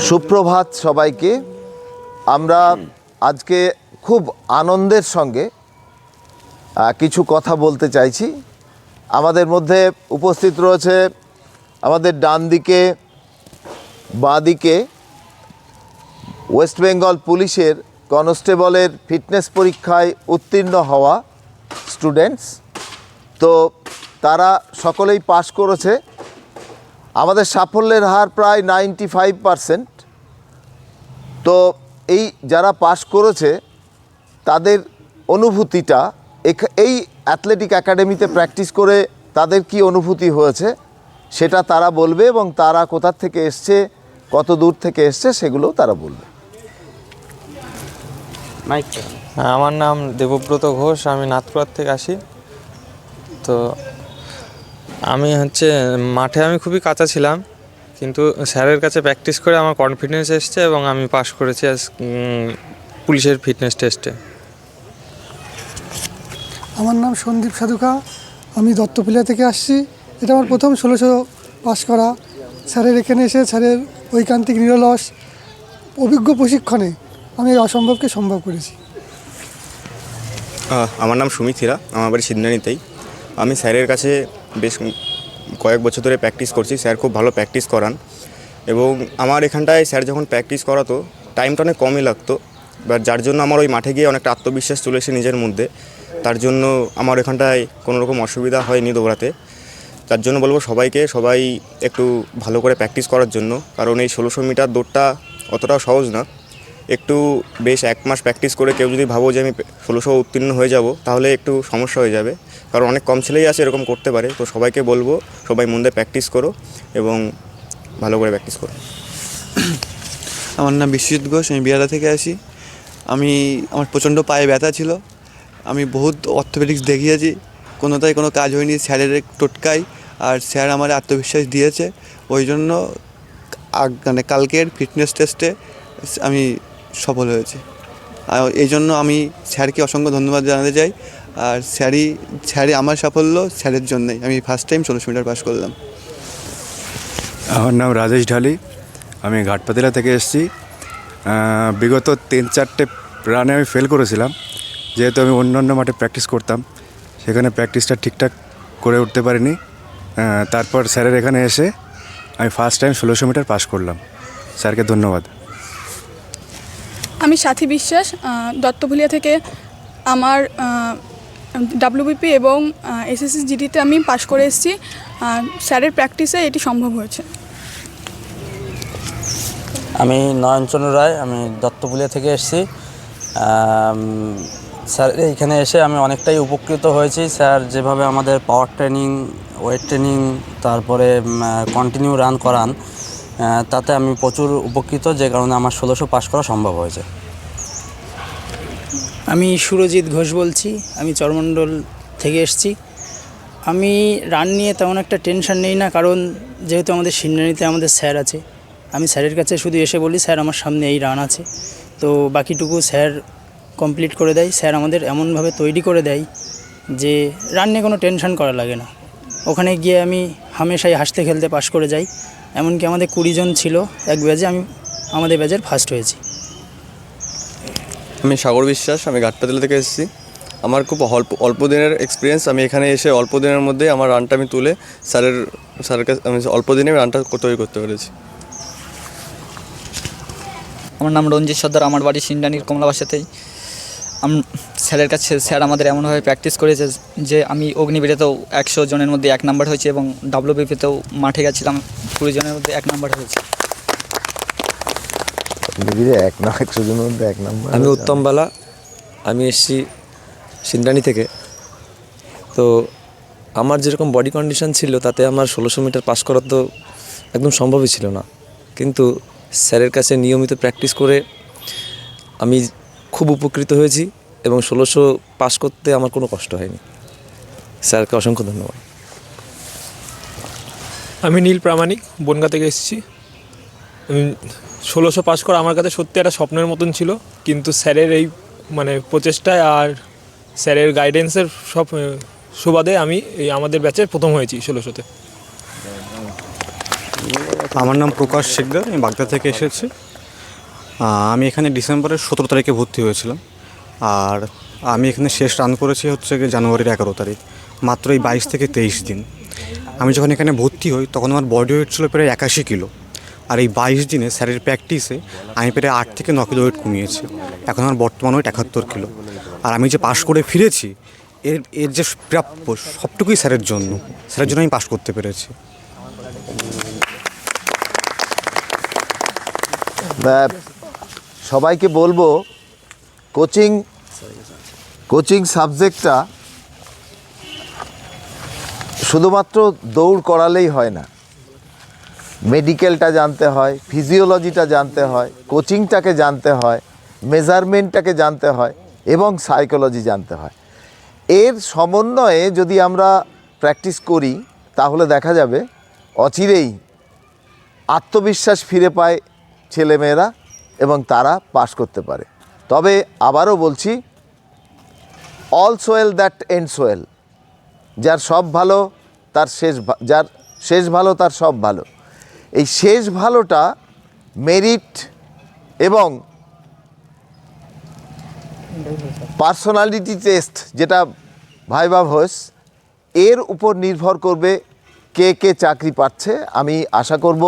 সুপ্রভাত সবাইকে। আমরা আজকে খুব আনন্দের সঙ্গে কিছু কথা বলতে চাইছি। আমাদের মধ্যে উপস্থিত রয়েছে আমাদের ডান দিকে বাঁ দিকে ওয়েস্ট বেঙ্গল পুলিশের কনস্টেবলের ফিটনেস পরীক্ষায় উত্তীর্ণ হওয়া স্টুডেন্টস। তো তারা সকলেই পাশ করেছে। আমাদের সাফল্যের হার প্রায় 95%। তো এই যারা পাশ করেছে তাদের অনুভূতিটা এই অ্যাথলেটিক একাডেমিতে প্র্যাকটিস করে তাদের কি অনুভূতি হয়েছে সেটা তারা বলবে, এবং তারা কোথা থেকে এসছে, কত দূর থেকে এসছে সেগুলোও তারা বলবে। আমার নাম দেবব্রত ঘোষ, আমি নাথপুরার থেকে আসি। তো আমি মাঠে আমি খুবই কাঁচা ছিলাম, কিন্তু স্যারের কাছে প্র্যাকটিস করে আমার কনফিডেন্স এসছে এবং আমি পাশ করেছি পুলিশের ফিটনেস টেস্টে। আমার নাম সন্দীপ সাধুকা, আমি দত্তপিলা থেকে আসছি। এটা আমার প্রথম 1600 পাস করা। স্যারের এখানে এসে স্যারের ঐকান্তিক নিরলস অভিজ্ঞ প্রশিক্ষণে আমি অসম্ভবকে সম্ভব করেছি। আমার নাম সুমিত হীরা, আমার বাড়ি সিন্দানিতেই। আমি স্যারের কাছে বেশ কয়েক বছর ধরে প্র্যাকটিস করছি। স্যার খুব ভালো প্র্যাকটিস করান, এবং আমার এখানটায় স্যার যখন প্র্যাকটিস করাতো টাইমটা অনেক কমই লাগতো, বাট যার জন্য আমার ওই মাঠে গিয়ে অনেকটা আত্মবিশ্বাস চলে এসে নিজের মধ্যে। তার জন্য আমার এখানটায় কোনো রকম অসুবিধা হয়নি দৌড়াতে। তার জন্য বলবো সবাই একটু ভালো করে প্র্যাকটিস করার জন্য, কারণ এই 1600 মিটার দৌড়টা অতটাও সহজ না। একটু বেশ 1 মাস প্র্যাকটিস করে কেউ যদি ভাবো যে আমি 1600 উত্তীর্ণ হয়ে যাব, তাহলে একটু সমস্যা হয়ে যাবে, কারণ অনেক কম ছেলেই আছে এরকম করতে পারে। তো সবাইকে বলবো সবাই মন দিয়ে প্র্যাকটিস করো এবং ভালো করে প্র্যাকটিস করো। আমার নাম বিশ্বজিৎ ঘোষ, আমি বিহারা থেকে আসি। আমার প্রচণ্ড পায়ে ব্যথা ছিল, আমি বহুত অর্থোপেডিক্স দেখিয়েছি, কোনোটাই কোনো কাজ হয়নি স্যারের টোটকায়। আর স্যার আমার আত্মবিশ্বাস দিয়েছে, ওই জন্য কালকের ফিটনেস টেস্টে আমি সফল হয়েছি। আর এই জন্য আমি স্যারকে অসংখ্য ধন্যবাদ জানাতে চাই। আর স্যারই আমার সাফল্য স্যারের জন্যই আমি ফার্স্ট টাইম 1600 মিটার পাস করলাম। আমার নাম রাজেশ ঢালি, আমি ঘাটপাতিলা থেকে এসেছি। বিগত 3-4টে রানে আমি ফেল করেছিলাম, যেহেতু আমি অন্য মাঠে প্র্যাকটিস করতাম, সেখানে প্র্যাকটিসটা ঠিকঠাক করে উঠতে পারিনি। তারপর স্যারের এখানে এসে আমি ফার্স্ট টাইম 1600 মিটার পাস করলাম। স্যারকে ধন্যবাদ। আমি সাথী বিশ্বাস, দত্তভুলিয়া থেকে। আমার ডাব্লিউবিপি এবং এসএসসি জিডিতে আমি পাশ করে এসেছি। স্যারের প্র্যাকটিসে এটি সম্ভব হয়েছে। আমি নয়নচন্দ্র রায়, আমি দত্তভুলিয়া থেকে এসেছি। স্যার এইখানে এসে আমি অনেকটাই উপকৃত হয়েছি। স্যার যেভাবে আমাদের পাওয়ার ট্রেনিং, ওয়েট ট্রেনিং, তারপরে কন্টিনিউ রান করান, তাতে আমি প্রচুর উপকৃত, যে কারণে আমার 1600 পাস করা সম্ভব হয়েছে। আমি সুরজিৎ ঘোষ বলছি, আমি চরমণ্ডল থেকে এসেছি। আমি রান নিয়ে তেমন একটা টেনশন নেই না, কারণ যেহেতু আমাদের সিন্নানিতে আমাদের স্যার আছে, আমি স্যারের কাছে শুধু এসে বলি স্যার আমার সামনে এই রান আছে, তো বাকিটুকু স্যার কমপ্লিট করে দেয়। স্যার আমাদের এমনভাবে তৈরি করে দেয় যে রান নিয়ে কোনো টেনশন করা লাগে না। ওখানে গিয়ে আমি হামেশাই হাসতে খেলতে পাশ করে যাই। এমনকি আমাদের 20 জন ছিল এক ব্যাচে, আমি আমাদের ব্যাচের ফার্স্ট হয়েছি। আমি সাগর বিশ্বাস, আমি ঘাটপাতিলা থেকে এসেছি। আমার খুব অল্প দিনের এক্সপিরিয়েন্স। আমি এখানে এসে অল্প দিনের মধ্যে আমার রানটা আমি তুলে স্যারের কাছে আমি অল্প দিনে রানটা তৈরি করতে পেরেছি। আমার নাম রঞ্জিত সর্দার, আমার বাড়ি সিন্ডানির কমলাবাসাতেই। স্যারের কাছে স্যার আমাদের এমনভাবে প্র্যাকটিস করেছে যে আমি অগ্নিবীরেতেও 100 জনের মধ্যে 1 নাম্বার হয়েছে, এবং ডাব্লিউবিপিতেও মাঠে গেছিলাম 20 জনের মধ্যে 1 নাম্বার হয়েছে। 100 জনের মধ্যে 1 নাম্বার। আমি উত্তম বালা, আমি এসেছি সিন্দানি থেকে। তো আমার যেরকম বডি কন্ডিশন ছিল, তাতে আমার 1600 মিটার পাস করা তো একদম সম্ভবই ছিল না, কিন্তু স্যারের কাছে নিয়মিত প্র্যাকটিস করে আমি খুব উপকৃত হয়েছি, এবং 1600 পাস করতে আমার কোনো কষ্ট হয়নি। স্যারকে অসংখ্য ধন্যবাদ। আমি নীল প্রামাণিক, বনগা থেকে এসেছি। 1600 পাস করা আমার কাছে সত্যি একটা স্বপ্নের মতন ছিল, কিন্তু স্যারের এই প্রচেষ্টায় আর স্যারের গাইডেন্সের সব সুবাদে আমি এই আমাদের ব্যাচে প্রথম হয়েছি 1600-তে। আমার নাম প্রকাশ শিকদার, আমি বাগদা থেকে এসেছি। আমি এখানে ডিসেম্বরের 17 তারিখে ভর্তি হয়েছিলাম, আর আমি এখানে শেষ রান করেছি হচ্ছে জানুয়ারির 11 তারিখ, মাত্র এই 22 থেকে 23 দিন। আমি যখন এখানে ভর্তি হই তখন আমার বডি ওয়েট ছিল প্রায় 81 কিলো, আর এই 22 দিনে স্যারের প্র্যাকটিসে আমি প্রায় 8 থেকে 9 কিলো ওয়েট কমিয়েছি। এখন আমার বর্তমান ওয়েট 71 কিলো। আর আমি যে পাশ করে ফিরেছি এর যে প্রাপ্য সবটুকুই স্যারের জন্য আমি পাশ করতে পেরেছি। সবাইকে বলবো কোচিং সাবজেক্টটা শুধুমাত্র দৌড় করালেই হয় না, মেডিকেলটা জানতে হয়, ফিজিওলজিটা জানতে হয়, কোচিংটাকে জানতে হয়, মেজারমেন্টটাকে জানতে হয় এবং সাইকোলজি জানতে হয়। এর সমন্বয়ে যদি আমরা প্র্যাকটিস করি তাহলে দেখা যাবে অচিরেই আত্মবিশ্বাস ফিরে পায় ছেলেমেয়েরা এবং তারা পাস করতে পারে। তবে আবারও বলছি, all's well that ends well. যার সব ভালো তার যার শেষ ভালো তার সব ভালো। এই শেষ ভালোটা মেরিট এবং পার্সোনালিটি টেস্ট, যেটা ভাইবা ভয়েস, এর উপর নির্ভর করবে কে কে চাকরি পাচ্ছে। আমি আশা করব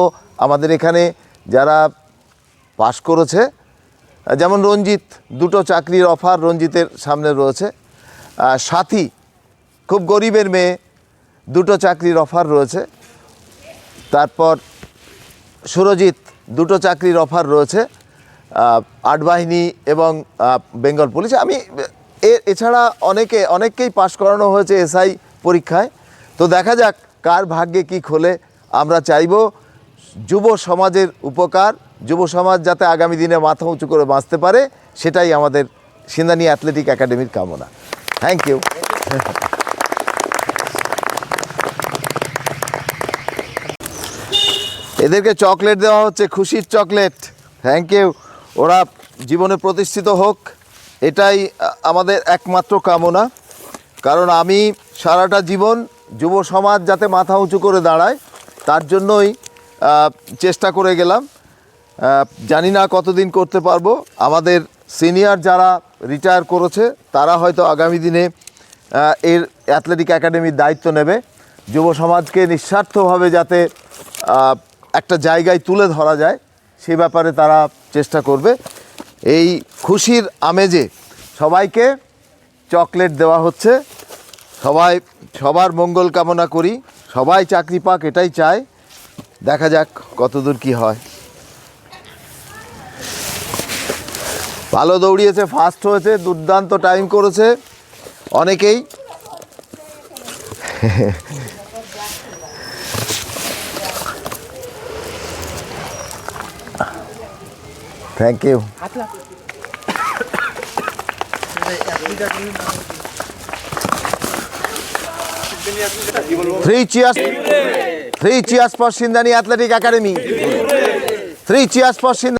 আমাদের এখানে যারা পাশ করেছে, যেমন রঞ্জিত, 2টো চাকরির অফার রঞ্জিতের সামনে রয়েছে। সাথী, খুব গরিবের মেয়ে, 2টো চাকরির অফার রয়েছে। তারপর সুরজিৎ, 2টো চাকরির অফার রয়েছে, আর্ট বাহিনী এবং বেঙ্গল পুলিশ। আমি এছাড়া অনেককেই পাশ করানো হয়েছে এসআই পরীক্ষায়। তো দেখা যাক কার ভাগ্যে কি খোলে। আমরা চাইব যুব সমাজের উপকার, যুব সমাজ যাতে আগামী দিনে মাথা উঁচু করে বাঁচতে পারে, সেটাই আমাদের সিন্দানি অ্যাথলেটিক একাডেমির কামনা। Thank you. এদেরকে চকলেট দেওয়া হচ্ছে, খুশির চকলেট। Thank you. ওরা জীবনে প্রতিষ্ঠিত হোক, এটাই আমাদের একমাত্র কামনা। কারণ আমি সারাটা জীবন যুব সমাজ যাতে মাথা উঁচু করে দাঁড়ায় তার জন্যই চেষ্টা করে গেলাম। জানি না কতদিন করতে পারবো। আমাদের সিনিয়র যারা রিটায়ার করেছে তারা হয়তো আগামী দিনে এর অ্যাথলেটিক একাডেমির দায়িত্ব নেবে। যুব সমাজকে নিঃস্বার্থভাবে যাতে একটা জায়গায় তুলে ধরা যায় সেই ব্যাপারে তারা চেষ্টা করবে। এই খুশির আমেজে সবাইকে চকলেট দেওয়া হচ্ছে। সবার মঙ্গল কামনা করি, সবাই চাকরি পাক, এটাই চাই। দেখা যাক কতদূর কি হয়। ভালো দৌড়িয়েছে, ফার্স্ট হয়েছে, দুর্দান্ত টাইম করেছে অনেকেই। Thank you. 3 cheers for Sindhani Athletic Academy. 3 cheers for Sindhani.